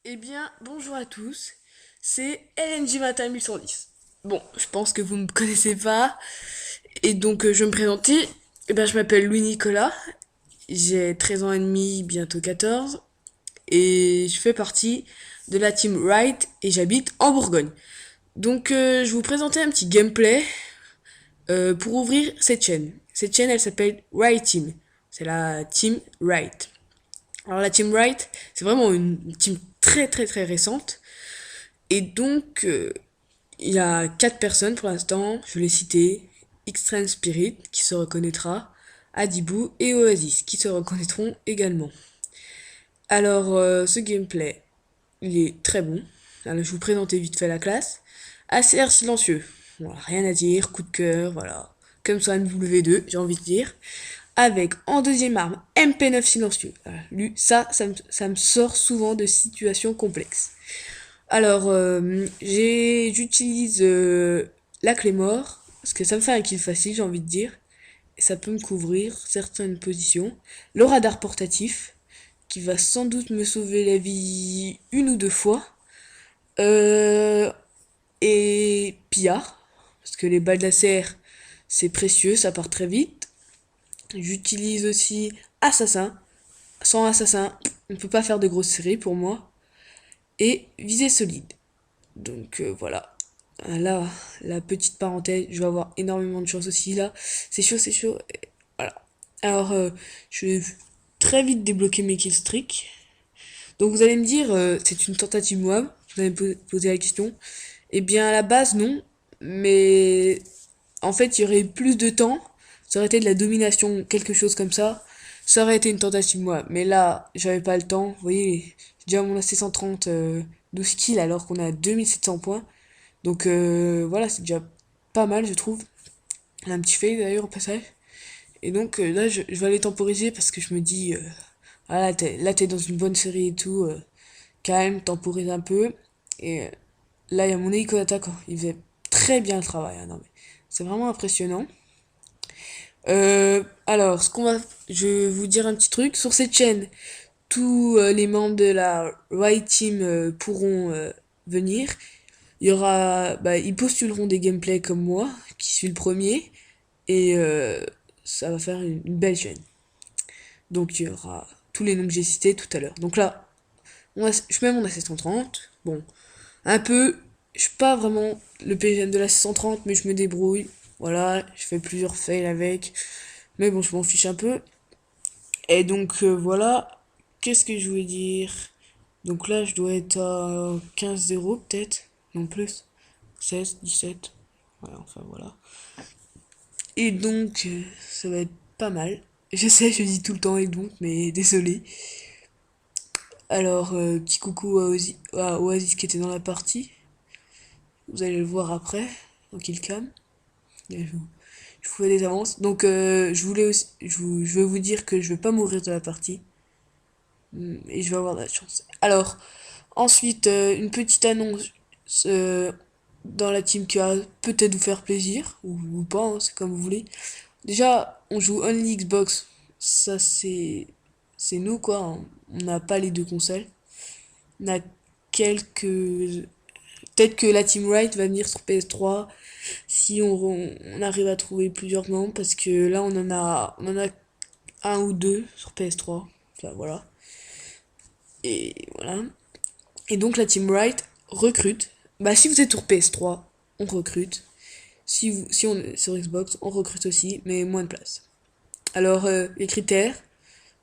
Eh bien, bonjour à tous, c'est LNJ 21810. Bon, je pense que vous ne me connaissez pas, et donc je vais me présenter. Eh bien, je m'appelle Louis Nicolas, j'ai 13 ans et demi, bientôt 14, et je fais partie de la team Wright, et j'habite en Bourgogne. Donc, je vais vous présenter un petit gameplay pour ouvrir cette chaîne. Cette chaîne, elle s'appelle Wright Team. C'est la team Wright. Alors la team Wright, c'est vraiment une team très très très récente. Et donc, il y a quatre personnes pour l'instant, je vais les citer. Extreme Spirit, qui se reconnaîtra, Adibou et Oasis, qui se reconnaîtront également. Alors, ce gameplay, il est très bon. Alors, je vais vous présenter vite fait la classe. ACR silencieux, voilà, rien à dire, coup de cœur, voilà. Comme ça, W2, j'ai envie de dire. Avec en deuxième arme MP9 silencieux. Voilà, lui, ça me sort souvent de situations complexes. Alors, j'utilise la clé mort, parce que ça me fait un kill facile, j'ai envie de dire. Et ça peut me couvrir certaines positions. Le radar portatif, qui va sans doute me sauver la vie une ou deux fois. Euh, et pillard, parce que les balles d'ACR, c'est précieux, ça part très vite. J'utilise aussi assassin. Sans assassin, on ne peut pas faire de grosses séries pour moi. Et visée solide. Donc voilà. Là, la petite parenthèse, je vais avoir énormément de chance aussi là. C'est chaud, c'est chaud. Et voilà. Alors, je vais très vite débloquer mes killstreaks. Donc vous allez me dire, c'est une tentative Moab. Vous allez me poser la question. Eh bien, à la base, non. Mais en fait, il y aurait plus de temps. Ça aurait été de la domination, quelque chose comme ça. Ça aurait été une tentative Moab. Mais là, j'avais pas le temps. Vous voyez, j'ai déjà mon AC 130 12 kills alors qu'on a 2700 points. Donc voilà, c'est déjà pas mal, je trouve. Un petit fail d'ailleurs au passage. Et donc là, je vais aller temporiser parce que je me dis, ah, là, t'es dans une bonne série et tout. Quand même, temporise un peu. Et là, il y a mon hélico d'attaque. Il faisait très bien le travail. Hein, non, mais c'est vraiment impressionnant. Alors, je vais vous dire un petit truc. Sur cette chaîne, tous les membres de la White Team pourront venir. Il y aura, bah, ils postuleront des gameplays comme moi, qui suis le premier, et ça va faire une belle chaîne. Donc il y aura tous les noms que j'ai cités tout à l'heure. Donc là, je mets mon AC 130. Bon, un peu, je suis pas vraiment le PGM de l'AC 130, mais je me débrouille. Voilà, je fais plusieurs fails avec. Mais bon, je m'en fiche un peu. Et donc voilà, qu'est-ce que je voulais dire? Donc là, je dois être à 15-0 peut-être, non plus. 16, 17. Ouais, enfin voilà. Et donc, ça va être pas mal. Je sais, je dis tout le temps et donc, mais désolé. Alors, petit coucou à Oasis qui était dans la partie. Vous allez le voir après, en killcam. Je vous fais des avances. Donc, je voulais aussi, je veux vous dire que je vais pas mourir de la partie. Et je vais avoir de la chance. Alors, ensuite, une petite annonce dans la team qui va peut-être vous faire plaisir, ou pas, hein, c'est comme vous voulez. Déjà, on joue Only Xbox. Ça, c'est nous, quoi. On n'a pas les deux consoles. On a quelques. Peut-être que la Team Right va venir sur PS3 si on arrive à trouver plusieurs membres. Parce que là, on en a un ou deux sur PS3. Enfin, voilà. Et voilà. Et donc, la Team Right recrute. Bah, si vous êtes sur PS3, on recrute. Si on est sur Xbox, on recrute aussi, mais moins de place. Alors, les critères,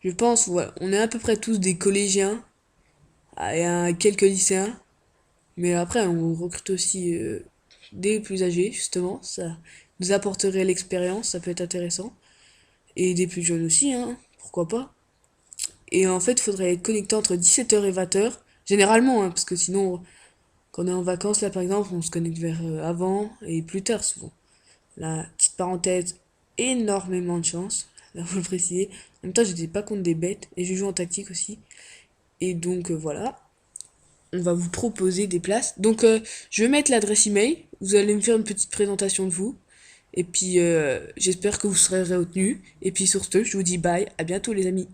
je pense, voilà, on est à peu près tous des collégiens, et quelques lycéens, mais après, on recrute aussi des plus âgés, justement, ça nous apporterait l'expérience, ça peut être intéressant, et des plus jeunes aussi, hein, pourquoi pas. Et en fait, il faudrait être connecté entre 17h et 20h, généralement, hein, parce que sinon, quand on est en vacances, là, par exemple, on se connecte vers avant et plus tard, souvent. La petite parenthèse, énormément de chance, là, faut le préciser. En même temps, j'étais pas contre des bêtes, et je joue en tactique aussi. Et donc voilà, on va vous proposer des places. Donc je vais mettre l'adresse email, vous allez me faire une petite présentation de vous. Et puis j'espère que vous serez retenus. Et puis sur ce, je vous dis bye, à bientôt les amis.